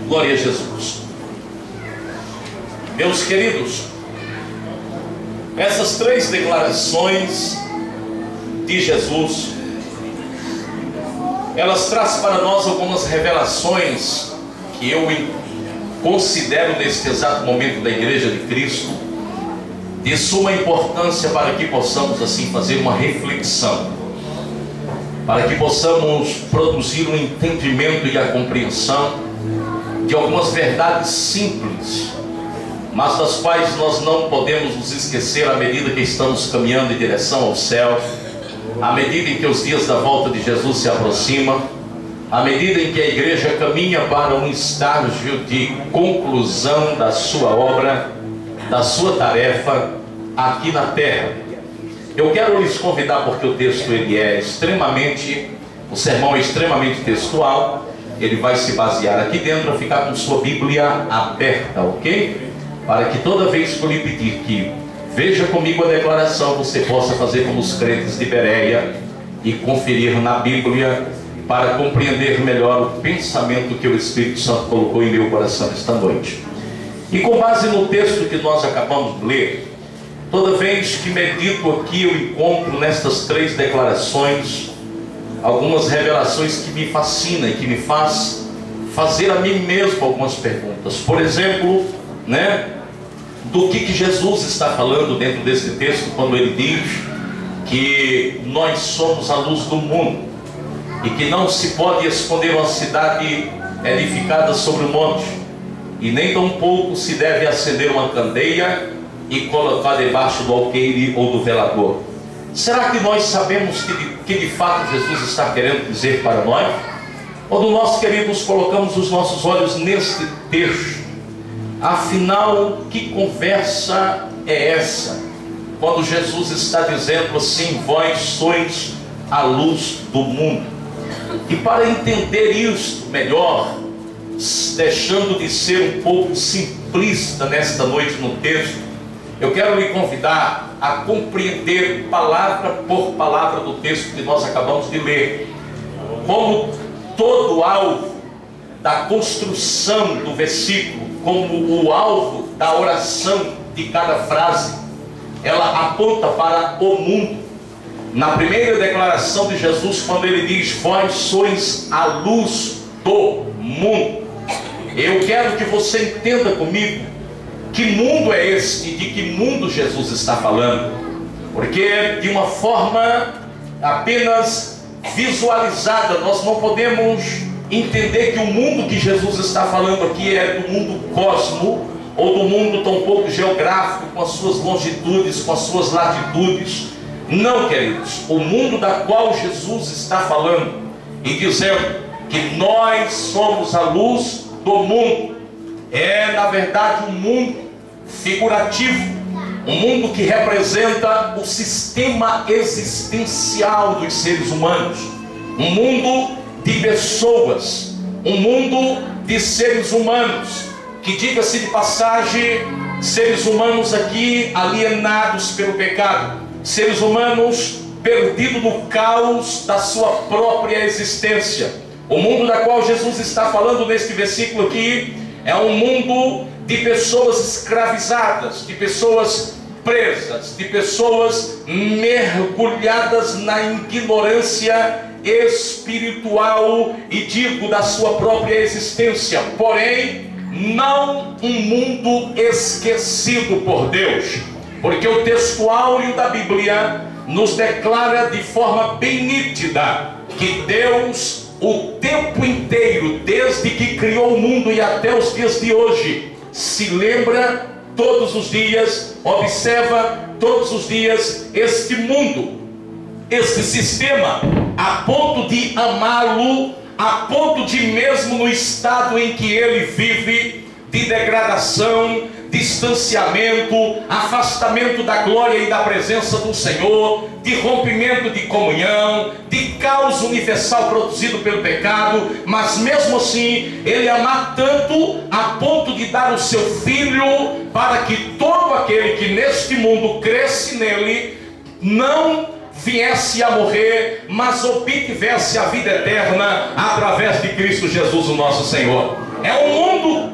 Glória a Jesus. Meus queridos, essas três declarações de Jesus, elas trazem para nós algumas revelações que eu considero neste exato momento da Igreja de Cristo de suma importância para que possamos assim fazer uma reflexão, para que possamos produzir um entendimento e a compreensão de algumas verdades simples, mas das quais nós não podemos nos esquecer à medida que estamos caminhando em direção ao céu, à medida em que os dias da volta de Jesus se aproximam, à medida em que a igreja caminha para um estágio de conclusão da sua obra, da sua tarefa aqui na terra. Eu quero lhes convidar, porque o texto o sermão é extremamente textual, ele vai se basear aqui dentro, a ficar com sua Bíblia aberta, ok? Para que toda vez que eu lhe pedir que veja comigo a declaração, você possa fazer como os crentes de Bereia e conferir na Bíblia para compreender melhor o pensamento que o Espírito Santo colocou em meu coração esta noite. E com base no texto que nós acabamos de ler, toda vez que medito aqui, eu encontro nestas três declarações algumas revelações que me fascinam e que me faz fazer a mim mesmo algumas perguntas. Por exemplo, do que Jesus está falando dentro desse texto, quando ele diz que nós somos a luz do mundo e que não se pode esconder uma cidade edificada sobre o monte, e nem tampouco se deve acender uma candeia e colocar debaixo do alqueire ou do velador. Será que nós sabemos que de fato Jesus está querendo dizer para nós? Quando nós, queridos, colocamos os nossos olhos neste texto, afinal, que conversa é essa? Quando Jesus está dizendo assim: vós sois a luz do mundo. E para entender isso melhor, deixando de ser um pouco simplista nesta noite no texto, eu quero lhe convidar a compreender palavra por palavra do texto que nós acabamos de ler, como todo alvo da construção do versículo, como o alvo da oração de cada frase, ela aponta para o mundo. Na primeira declaração de Jesus, quando ele diz: vós sois a luz do mundo, eu quero que você entenda comigo que mundo é este, de que mundo Jesus está falando, porque de uma forma apenas visualizada nós não podemos entender que o mundo que Jesus está falando aqui é do mundo cosmo, ou do mundo tão pouco geográfico, com as suas longitudes, com as suas latitudes. Não, queridos, o mundo da qual Jesus está falando e dizendo que nós somos a luz do mundo é, na verdade, um mundo figurativo, um mundo que representa o sistema existencial dos seres humanos, um mundo de pessoas, um mundo de seres humanos, que, diga-se de passagem, seres humanos aqui alienados pelo pecado, seres humanos perdidos no caos da sua própria existência. O mundo da qual Jesus está falando neste versículo aqui é um mundo de pessoas escravizadas, de pessoas presas, de pessoas mergulhadas na ignorância espiritual e digo da sua própria existência, porém não um mundo esquecido por Deus, porque o texto áureo da Bíblia nos declara de forma bem nítida que Deus, o tempo inteiro, desde que criou o mundo e até os dias de hoje, se lembra todos os dias, observa todos os dias este mundo, este sistema, a ponto de amá-lo, a ponto de, mesmo no estado em que ele vive, de degradação, distanciamento, afastamento da glória e da presença do Senhor, de rompimento de comunhão, de caos universal produzido pelo pecado, mas mesmo assim ele ama tanto a ponto de dar o seu filho para que todo aquele que neste mundo cresce nele não viesse a morrer, mas obtivesse a vida eterna através de Cristo Jesus, o nosso Senhor. É um mundo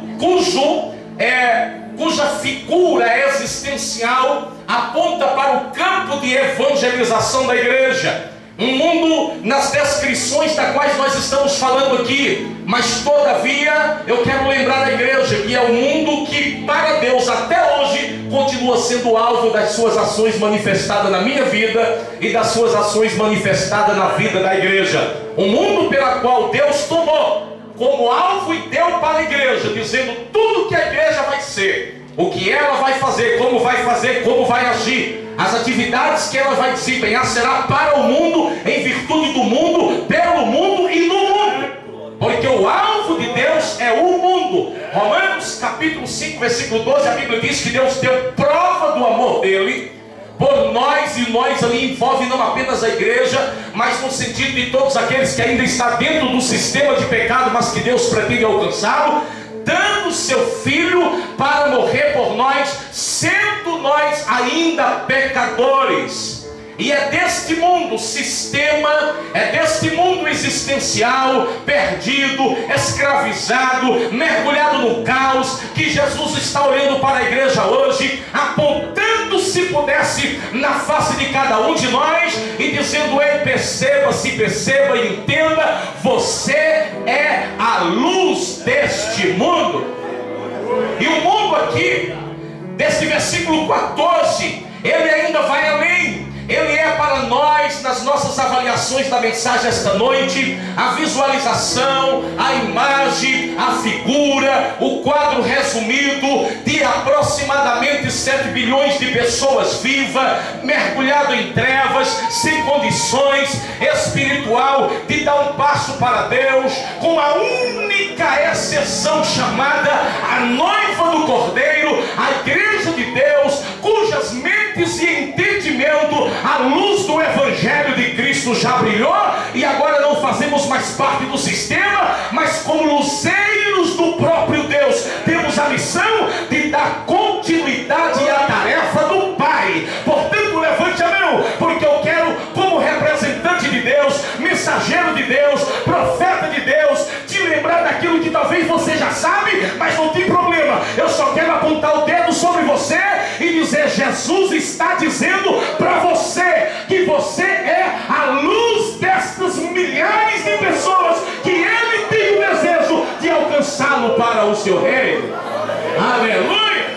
cuja figura existencial aponta para o campo de evangelização da igreja. Um mundo nas descrições das quais nós estamos falando aqui, mas todavia eu quero lembrar a igreja que é um mundo que para Deus até hoje continua sendo alvo das suas ações manifestadas na minha vida e das suas ações manifestadas na vida da igreja. Um mundo pela qual Deus tomou como alvo e deu para a igreja, dizendo tudo que a igreja vai ser, o que ela vai fazer, como vai agir, as atividades que ela vai desempenhar será para o mundo, em virtude do mundo, pelo mundo e no mundo, porque o alvo de Deus é o mundo. Romanos capítulo 5 versículo 12, a Bíblia diz que Deus deu prova do amor dele por nós, e nós ali envolve não apenas a igreja, mas no sentido de todos aqueles que ainda estão dentro do sistema de pecado, mas que Deus pretende alcançá-lo, dando seu Filho para morrer por nós, sendo nós ainda pecadores. E é deste mundo sistema, é deste mundo existencial, perdido, escravizado, mergulhado no caos, que Jesus está olhando para a igreja hoje, apontando, se pudesse, na face de cada um de nós e dizendo: ei, perceba e entenda, você é a luz deste mundo. E o mundo aqui, desse versículo 14, ele ainda vai além. Ele é para nós, nas nossas avaliações da mensagem esta noite, a visualização, a imagem, a figura, o quadro resumido de aproximadamente 7 bilhões de pessoas vivas, mergulhado em trevas, sem condições espiritual de dar um passo para Deus, com a única exceção chamada a noiva do Cordeiro, a igreja de Deus, cujas mentes e entendimento a luz do Evangelho de Cristo já brilhou, e agora não fazemos mais parte do sistema, mas como luzeiros do próprio Deus, temos a missão de dar continuidade à tarefa do Pai. Portanto, levante a mão, porque eu quero, como representante de Deus, mensageiro de Deus, profeta de Deus, te lembrar daquilo que talvez você já sabe, mas não tem problema. Eu só quero apontar o dedo sobre você e dizer: Jesus está dizendo para você que você é a luz destas milhares de pessoas que Ele tem o desejo de alcançá-lo para o seu reino. Aleluia!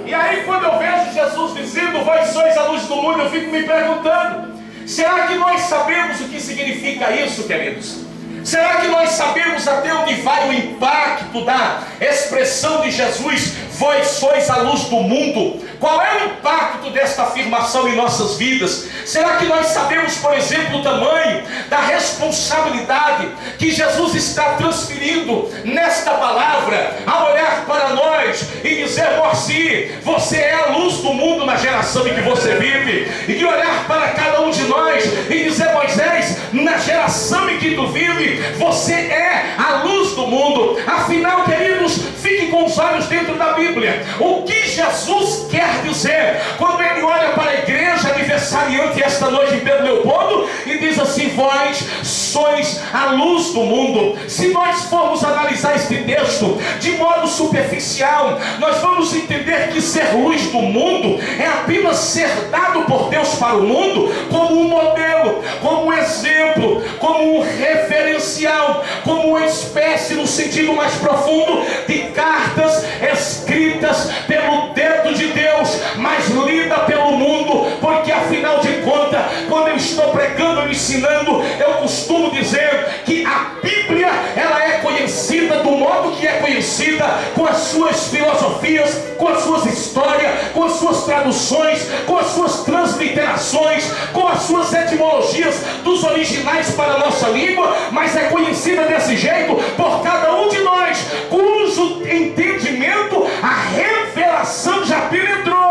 E aí, quando eu vejo Jesus dizendo: vós sois a luz do mundo, eu fico me perguntando: será que nós sabemos o que significa isso, queridos? Será que nós sabemos até onde vai o impacto da expressão de Jesus: vós sois a luz do mundo? Qual é o impacto desta afirmação em nossas vidas? Será que nós sabemos, por exemplo, o tamanho da responsabilidade que Jesus está transferindo nesta palavra, ao olhar para nós e dizer: Moacir, você é a luz do mundo na geração em que você vive, e de olhar para cada um de nós e dizer: Moisés, na geração em que tu vive, você é a luz do mundo. Afinal, queridos, fiquem com os olhos dentro da Bíblia. O que Jesus quer dizer quando Ele olha para a igreja aniversariante esta noite em Pedro Leopoldo e diz assim: vós sois a luz do mundo? Se nós formos analisar este texto de modo superficial, nós vamos entender que ser luz do mundo é apenas ser dado por Deus para o mundo como um modelo, como um exemplo, como um referencial, como uma espécie, no sentido mais profundo, de cartas escritas pelo dedo de Deus, mas lida pelo mundo, porque afinal de contas, quando eu estou pregando e ensinando, eu costumo dizer que a Bíblia, ela é conhecida do modo que é conhecida, com as suas filosofias, com as suas histórias, com as suas traduções, com as suas transliterações, com as suas etimologias dos originais para a nossa língua, mas é conhecida desse jeito por cada um de nós, cujo entendimento a revelação já penetrou.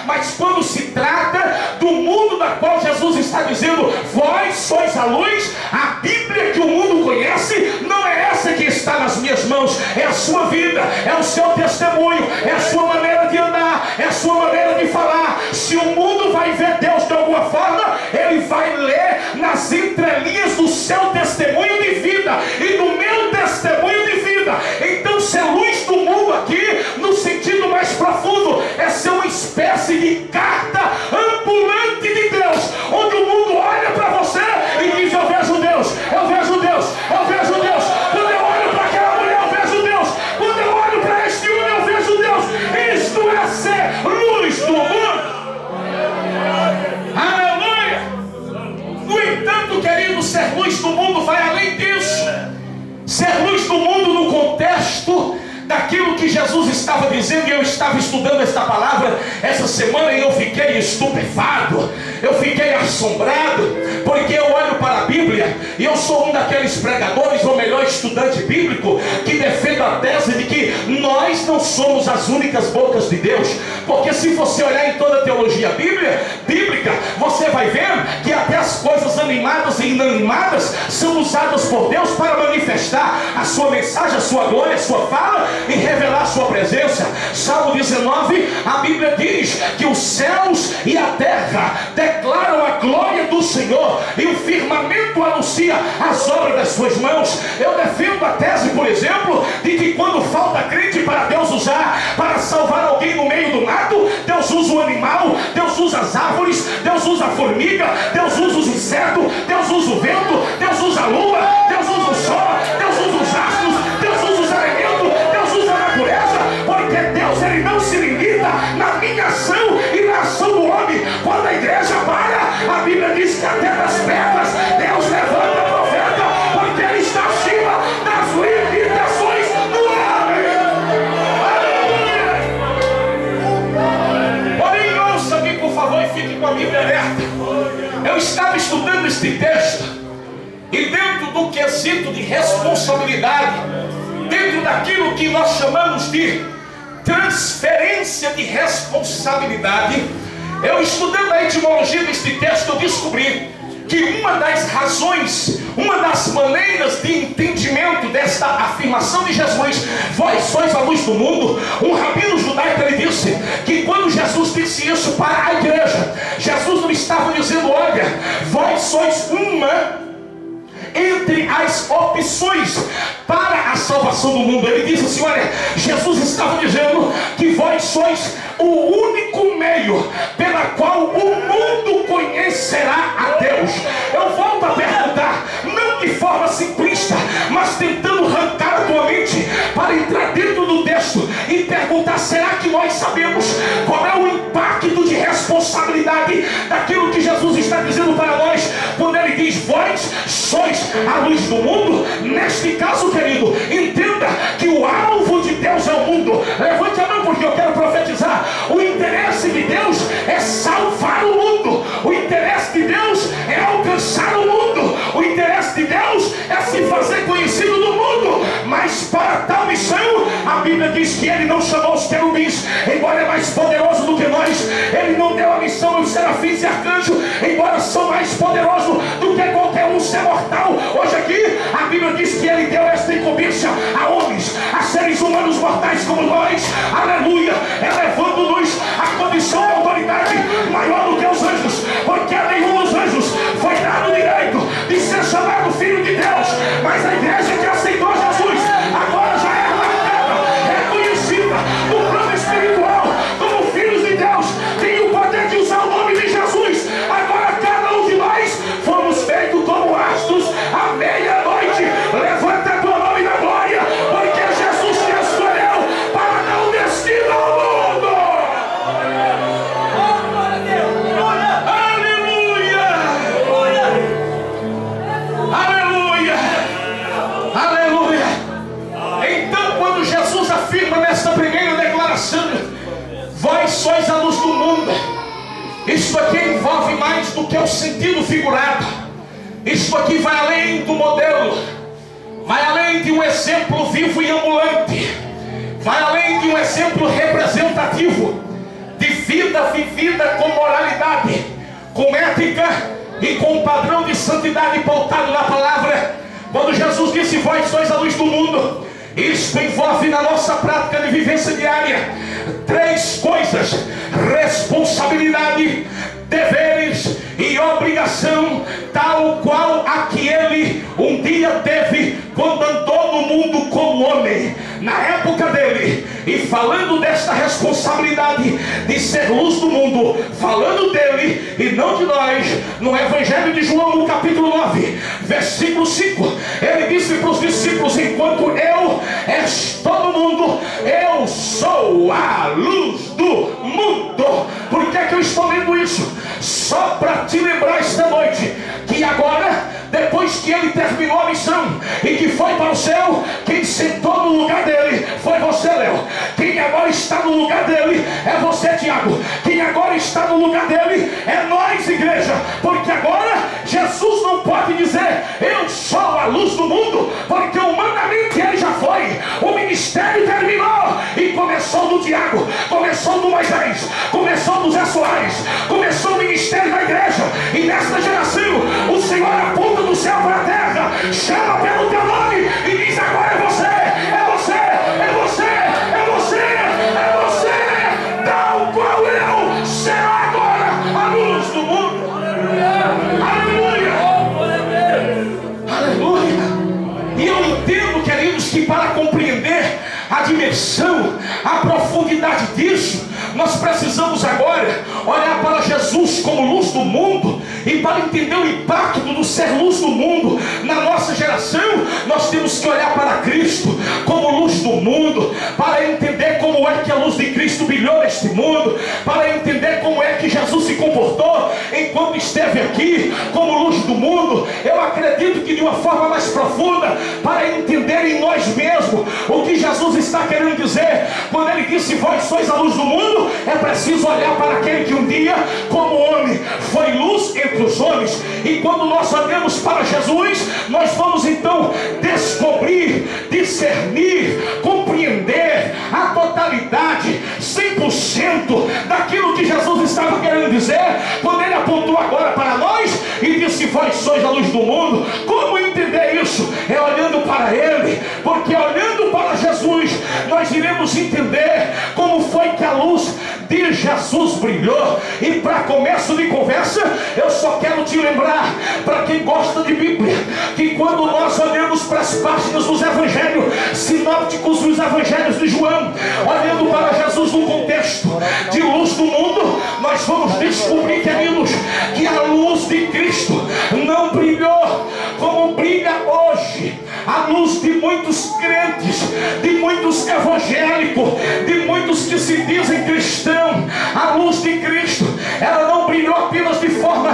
Mas quando se trata do mundo da qual Jesus está dizendo: vós sois a luz, a Bíblia que o mundo conhece não é essa que está nas minhas mãos, é a sua vida, é o seu testemunho, é a sua maneira de andar, é a sua maneira de falar. Se o mundo vai ver Deus de alguma forma, ele vai ler nas entrelinhas do seu testemunho de vida e do meu testemunho de vida. Então, será daquilo que Jesus estava dizendo. E eu estava estudando esta palavra essa semana e eu fiquei estupefado, eu fiquei assombrado, porque eu olho para a Bíblia e eu sou um daqueles pregadores, ou melhor, estudante bíblico, que defende a tese de que nós não somos as únicas bocas de Deus. Porque se você olhar em toda a teologia bíblica, você vai ver que até as coisas animadas e inanimadas são usadas por Deus para manifestar a sua mensagem, a sua glória, a sua fala e revelar a sua presença. Salmo 19, a Bíblia diz que os céus e a terra declaram a glória do Senhor, e o firmamento anuncia as obras das suas mãos. Eu defendo a tese, por exemplo, de que quando falta crente para Deus usar para salvar alguém no meio do mato, Deus usa o animal, Deus usa as árvores, Deus usa a formiga, Deus usa os insetos, Deus usa o vento, Deus usa a lua, Deus usa o sol, Deus usa os astros, Deus usa os elementos, Deus usa a natureza, porque Deus, ele não se limita na minha ação e na ação do homem. Quando a igreja para, a Bíblia diz que até das pedras Deus levanta profeta, porque ele está acima das limitações do homem. Porém, ouça-me por favor e fique com a Bíblia aberta. Eu estava estudando este texto, e dentro do quesito de responsabilidade, dentro daquilo que nós chamamos de transferência de responsabilidade, eu estudando a etimologia deste texto, eu descobri que uma das razões, uma das maneiras de entendimento desta afirmação de Jesus, vós sois a luz do mundo, um rabino judaico, ele disse que quando Jesus disse isso para a igreja, Jesus não estava dizendo, olha, vós sois uma entre as opções para a salvação do mundo. Ele disse assim, olha, Jesus estava dizendo que vós sois o único meio pela qual o mundo conhecerá a Deus. Eu volto a perguntar, não de forma simplista, mas tentando arrancar a tua mente para entrar dentro do texto e perguntar, será que nós sabemos qual é o impacto de responsabilidade daquilo que Jesus está dizendo para nós, quando ele diz, vós sois a luz do mundo? Neste caso, querido, entenda que o alvo de Deus é o mundo. Levante a mão, porque eu quero profetizar. O interesse de Deus é salvar o mundo. O interesse de Deus é alcançar o mundo. O interesse de Deus é se fazer conhecido do mundo. Mas para tal missão, a Bíblia diz que ele não chamou os querubins, embora é mais poderoso do que nós. Ele não deu a missão aos serafins e arcanjos, embora são mais poderosos do que qualquer um ser mortal. Hoje aqui, a Bíblia diz que ele deu esta incumbência a homens, a seres humanos mortais como nós, aleluia, elevando-nos a condição de autoridade maior do que os anjos, porque a nenhum dos anjos foi dado o direito de ser chamado filho de Deus, mas a igreja que aceitou Jesus, agora já é marcada, reconhecida no plano espiritual como filhos de Deus, tem o poder de usar o nome de Jesus. Agora cada um de nós fomos feitos como astros à meia-noite. Levanta teu nome na glória, porque Jesus te escolheu para dar um destino ao mundo. Aleluia! Aleluia! Aleluia! Então, quando Jesus afirma nesta primeira declaração, vós sois a luz do mundo, isso aqui envolve mais do que o sentido figurado. Isso aqui vai além do modelo, vai além de um exemplo vivo e ambulante, vai além de um exemplo representativo de vida vivida com moralidade, com ética e com padrão de santidade pautado na palavra. Quando Jesus disse, vós sois a luz do mundo, isso envolve na nossa prática de vivência diária três coisas: responsabilidade, deveres e obrigação, tal qual a que ele um dia teve quando andou no mundo como homem, na época dele. E falando desta responsabilidade de ser luz do mundo, falando dele e não de nós, no Evangelho de João, no capítulo 9, versículo 5, ele disse para os discípulos, enquanto eu estou no mundo, eu sou a luz do mundo. Por que é que eu estou lendo isso? Só para te lembrar esta noite que agora, depois que ele terminou a missão e que foi para o céu, quem sentou no lugar dele foi você lugar dele é você, Tiago. Quem agora está no lugar dele é nós, igreja. Porque agora Jesus não pode dizer eu sou a luz do mundo, porque humanamente ele já foi. O ministério terminou e começou no Tiago, começou no Moisés, começou no Zé Soares, começou o ministério da igreja. E nesta geração o Senhor aponta do céu para a terra, chama pelo teu nome e diz: agora é você, é você, é você, é você, é você, tal qual eu, será agora a luz do mundo. Aleluia, aleluia. E eu entendo, queridos, que para compreender a dimensão, a profundidade disso, nós precisamos agora olhar para Jesus como luz do mundo. E para entender o impacto do ser luz do mundo na nossa geração, nós temos que olhar para Cristo como luz do mundo, para entender como é que a luz de Cristo brilhou neste mundo, para entender como é que Jesus se comportou enquanto esteve aqui como luz do mundo. Eu acredito que de uma forma mais profunda, para entender em nós mesmos o que Jesus está querendo dizer quando ele disse: vós sois a luz do mundo. É preciso olhar para aquele que um dia, como homem, foi luz entre os homens. E quando nós olhamos para Jesus, nós vamos então descobrir, discernir, compreender a totalidade, 100% daquilo que Jesus estava querendo dizer quando ele apontou agora para nós e disse: vós sois a luz do mundo. Como entender isso? É olhando para ele, porque olhando para Jesus nós iremos entender como foi que a luz de Jesus brilhou. E para começo de conversa, eu só quero te lembrar, para quem gosta de Bíblia, que quando nós olhamos para as páginas dos evangelhos sinópticos, dos evangelhos de João, olhando para Jesus no contexto de luz do mundo, nós vamos descobrir, queridos, que a luz de Cristo não brilhou como brilha hoje a luz de muitos crentes, de muitos evangélicos, de muitos que se dizem cristãos. A luz de Cristo, ela não brilhou apenas de forma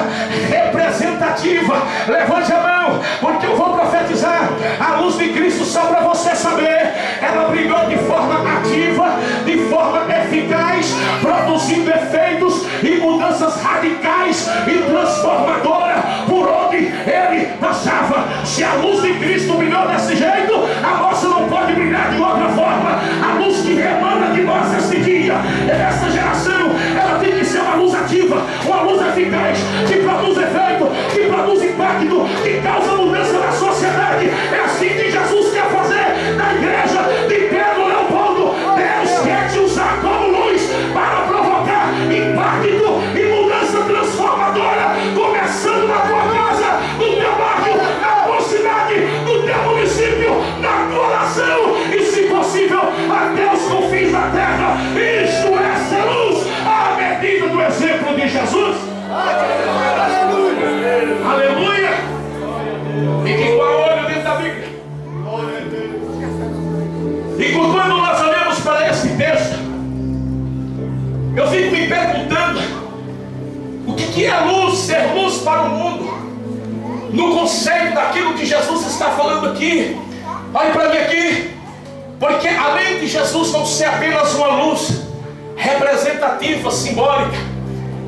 representativa. Levante a mão, porque eu vou profetizar. A luz de Cristo, só para você saber, ela brilhou de forma ativa, de forma eficaz, produzindo efeitos e mudanças radicais e transformadoras por onde ele passava. Se a luz de Cristo brilhou desse jeito, a nossa não pode brilhar de outra forma. A luz que emana de nós neste dia, essa geração, ela tem que ser uma luz ativa, uma luz eficaz, que produz efeito, que produz impacto, que causa mudança na sociedade. É assim que Jesus quer fazer na igreja de Pedro Leopoldo. Deus quer te usar como luz para provocar impacto e mudança transformadora, começando na tua casa, no teu bairro, na tua cidade, no teu município, na tua nação e, se possível, até os confins da terra. Isto é ser luz à medida do exemplo de Jesus. Aleluia! Fique igual a olho dentro da Bíblia. E quando nós olhamos para esse texto, eu fico me perguntando: o que é luz, ser luz para o mundo, no conceito daquilo que Jesus está falando aqui? Olhe para mim aqui, porque além de Jesus não ser apenas uma luz representativa, simbólica,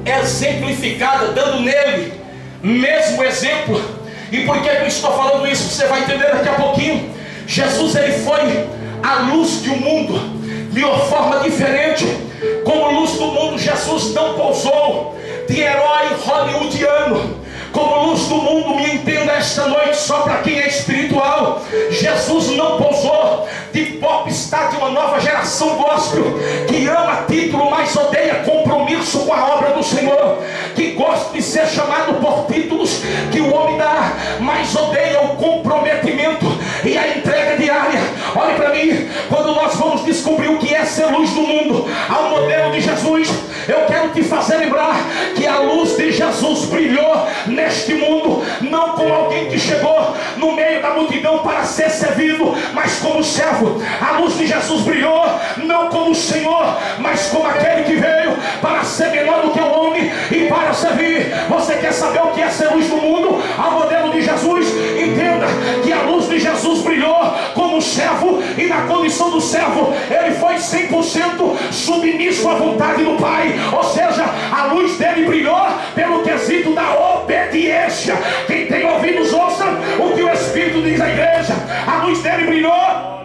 exemplificada, dando nele mesmo exemplo. E por que eu estou falando isso? Você vai entender daqui a pouquinho. Jesus, ele foi a luz do mundo de uma forma diferente. Como luz do mundo, Jesus não pousou de herói hollywoodiano. Como luz do mundo, me entenda esta noite, só para quem é espiritual, Jesus não pousou de popstar de uma nova geração gospel, que ama título, mas odeia compromisso com a obra do Senhor, que gosta de ser chamado por títulos que o homem dá, mas odeia o comprometimento e a entrega diária. Olhe para mim, quando nós vamos descobrir o que é ser luz do mundo ao modelo de Jesus, eu quero te fazer lembrar que a luz de Jesus brilhou neste mundo, não como alguém que chegou no meio da multidão para ser servido, mas como servo. A luz de Jesus brilhou não como Senhor, mas como aquele que veio para ser menor do que o homem e para servir. Você quer saber o que é ser luz do mundo ao modelo de Jesus? Entenda que a luz de Jesus brilhou como como servo, e na condição do servo ele foi 100% submisso à vontade do Pai. Ou seja, a luz dele brilhou pelo quesito da obediência. Quem tem ouvidos ouça o que o Espírito diz à igreja. A luz dele brilhou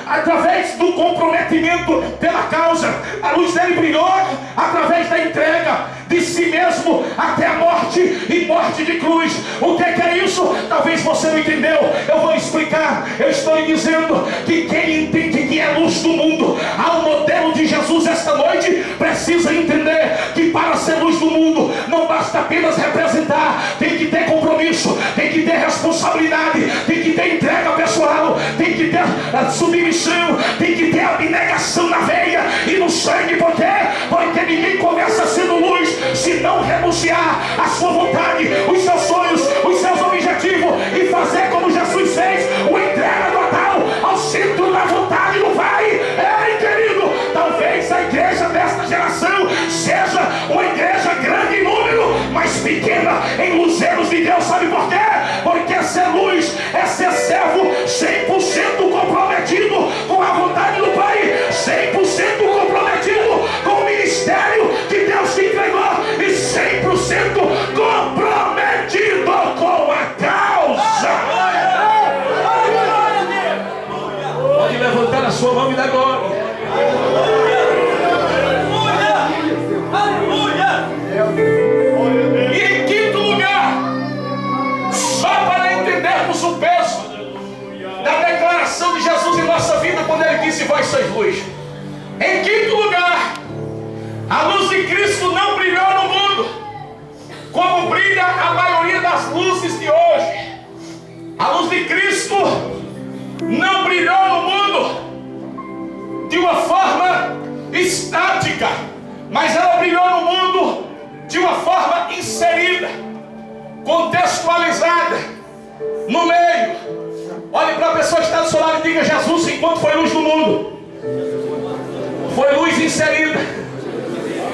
através do comprometimento pela causa. A luz dele brilhou através da entrega de si mesmo até a morte, e morte de cruz. O que é isso? Talvez você não entendeu. Eu vou explicar. Eu estou dizendo que quem entende que é luz do mundo, ao modelo de Jesus esta noite, precisa entender que para ser luz do mundo não basta apenas representar, tem que ter compromisso, tem que ter responsabilidade, tem que ter entrega pessoal, tem que ter submissão, tem que ter abnegação na veia e no sangue. Por quê? Porque ninguém começa sendo luz se não renunciar à sua vontade, os seus sonhos, os seus objetivos, e fazer como Jesus fez, uma entrega total ao centro da vontade do Pai. Ei, querido, talvez a igreja desta geração seja uma igreja grande em número, mas pequena em luzeiros de Deus. Sabe por quê? Porque ser luz é ser servo 100% comprometido com a vontade do Pai, 100% comprometido com o ministério que Deus te entregou, e 100% comprometido com a causa. Pode levantar a sua mão e dar glória. E em quinto lugar, só para entendermos o peso da declaração de Jesus em nossa vida, quando ele disse: vós sois luz. Em quinto lugar, a luz de Cristo não brilhou no mundo como brilha a maioria das luzes de hoje. A luz de Cristo não brilhou no mundo de uma forma estática, mas ela brilhou no mundo de uma forma inserida, contextualizada, no meio. Olhe para a pessoa que está do seu lado e diga: Jesus, enquanto foi luz no mundo, foi luz inserida,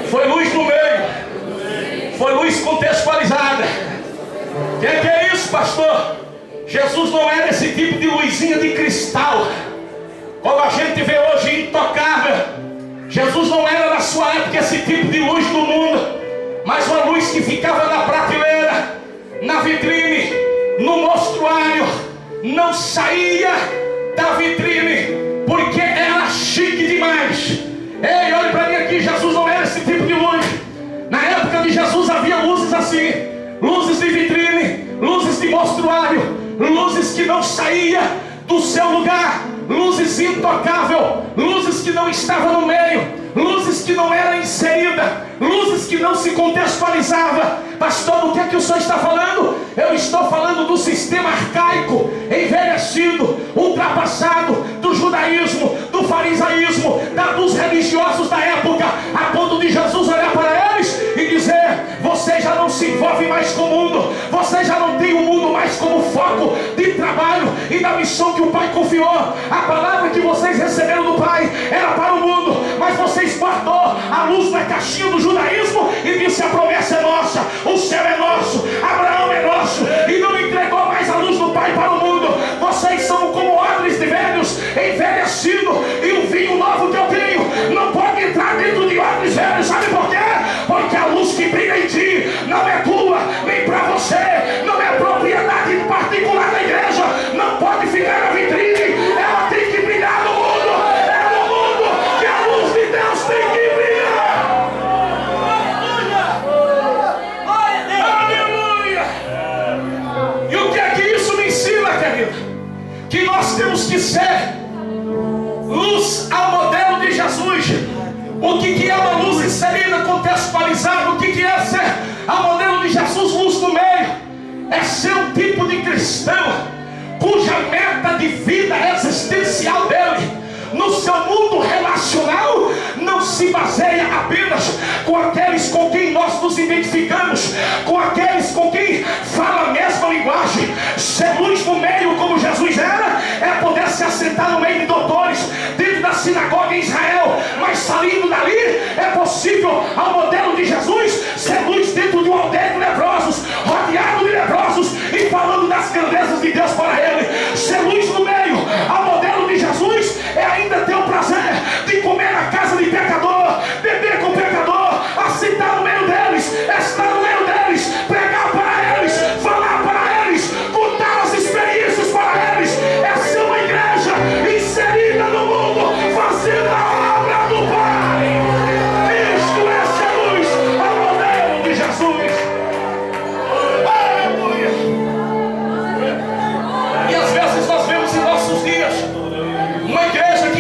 foi luz no meio, foi luz contextualizada. O que é isso, pastor? Jesus não era esse tipo de luzinha de cristal, como a gente vê hoje, intocável. Jesus não era na sua época esse tipo de luz do mundo, mas uma luz que ficava na prateleira, na vitrine, no mostruário, não saía da vitrine, porque era chique demais. Ei, olhe para mim aqui, Jesus não era esse tipo de luz. Na época de Jesus havia luzes assim, luzes de vitrine, luzes de mostruário, luzes que não saía do seu lugar, luzes intocável, luzes que não estavam no meio, luzes que não eram inseridas, luzes que não se contextualizava. Pastor, do que é que o senhor está falando? Eu estou falando do sistema arcaico, envelhecido, ultrapassado, do judaísmo, do farisaísmo, dos religiosos da época, a ponto de Jesus olhar para eles e dizer: você já não se envolve mais com o mundo, você já não tem o mundo mais como foco de trabalho e da missão que o Pai confiou. A palavra que vocês receberam do Pai era para o mundo, mas vocês guardou a luz na caixinha do judaísmo e disse: a promessa é nossa, o céu é nosso, Abraão é nosso, e não entregou mais a luz do Pai para o mundo. Vocês são como odres de velhos, envelhecidos, e o vinho novo que eu tenho não pode entrar dentro de odres velhos. Sabe por quê? Porque a luz que brilha em ti não é tua, nem para você, não é propriedade particular da igreja, não pode ficar na vitrine, ela tem que brilhar no mundo. É no mundo que a luz de Deus tem que brilhar. Aleluia! E o que é que isso me ensina, querido? Que nós temos que ser luz ao modelo de Jesus. O que é uma luz inserida, contextualizada? O que é ser ao modelo de Jesus, luz no meio? É ser um tipo de cristão cuja meta de vida existencial dele, no seu mundo relacional, não se baseia apenas com aqueles com quem nós nos identificamos, com aqueles com quem fala a mesma linguagem. Ser luz no meio, como Jesus era, é poder se assentar no meio de doutores dentro da sinagoga em Israel, mas saindo dali é possível, ao modelo de Jesus, ser luz dentro de uma aldeia de leprosos, rodeado de leprosos e falando das grandezas de Deus para ele. Ser luz no meio, ao modelo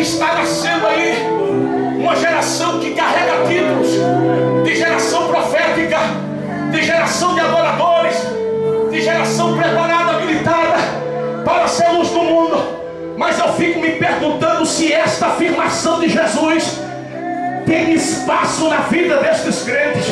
está nascendo aí uma geração que carrega títulos, de geração profética, de geração de adoradores, de geração preparada, habilitada para ser luz do mundo. Mas eu fico me perguntando se esta afirmação de Jesus tem espaço na vida destes crentes,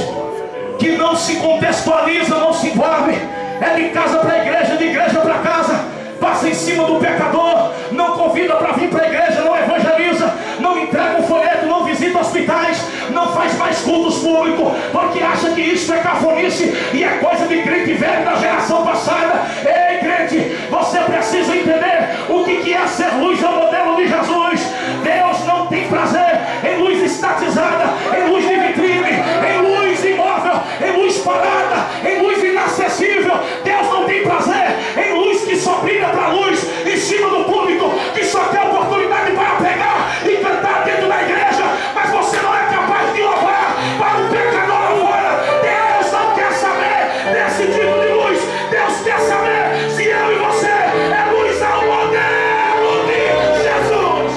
que não se contextualiza, não se envolve, é de casa para igreja, de igreja para casa, passa em cima do pecador, não convida para vir para a igreja, não evangeliza, não entrega um folheto, não visita hospitais, não faz mais cultos públicos, porque acha que isso é cafonice e é coisa de crente velho da geração passada. Ei, crente, você precisa entender o que é ser luz ao modelo de Jesus. Deus não tem prazer em luz estatizada, em luz de vitrine, em luz imóvel, em luz parada, em luz inacessível. Deus não tem prazer em luz que só brilha para a luz em cima do público, que só tem oportunidade para pegar e cantar dentro da igreja, mas você não é capaz de louvar para o pecador lá fora. Deus não quer saber desse tipo de luz. Deus quer saber se eu e você é luz ao modelo de Jesus.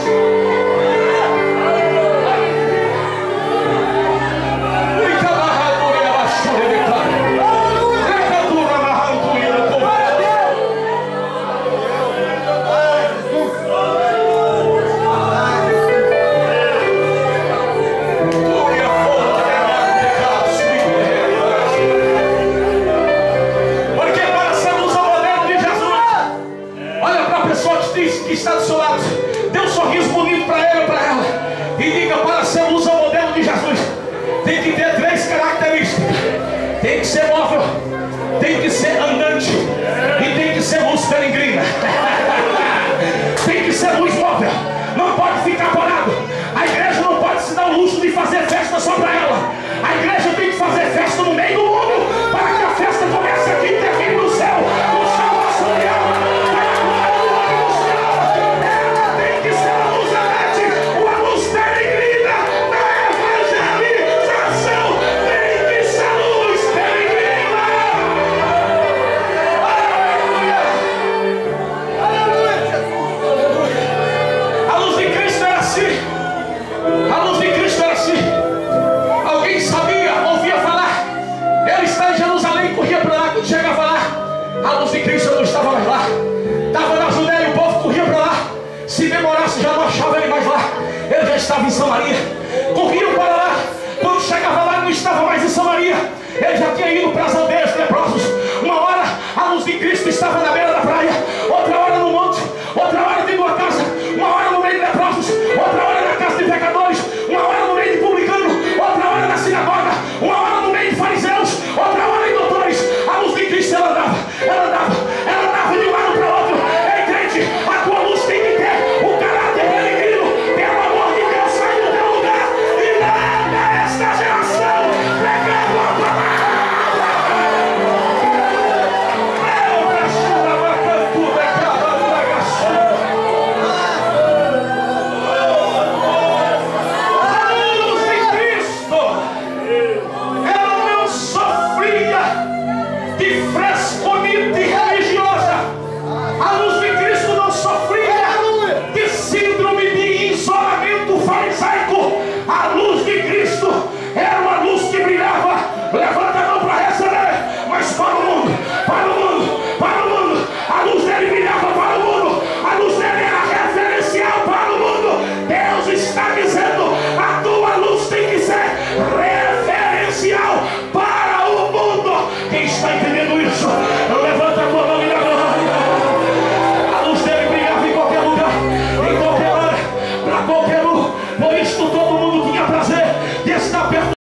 Que está do seu lado, dê um sorriso bonito para ele ou para ela e diga: para ser luz ao modelo de Jesus, tem que ter 3 características: tem que ser móvel, tem que ser andante e tem que ser luz peregrina. Tem que ser luz móvel, não pode ficar parado. A igreja não pode se dar o luxo de fazer festa só para ela. A igreja tem que fazer festa no meio do mundo, para que a festa comece aqui e termine no céu. O céu nosso leão. Chegava lá, a luz de Cristo não estava mais lá. Estava na Judéia, o povo corria para lá. Se demorasse, já não achava ele mais lá. Ele já estava em Samaria. Corriam para lá. Quando chegava lá, não estava mais em Samaria. Ele já tinha ido para as aldeias leprosos. Uma hora, a luz de Cristo estava na beira da praia.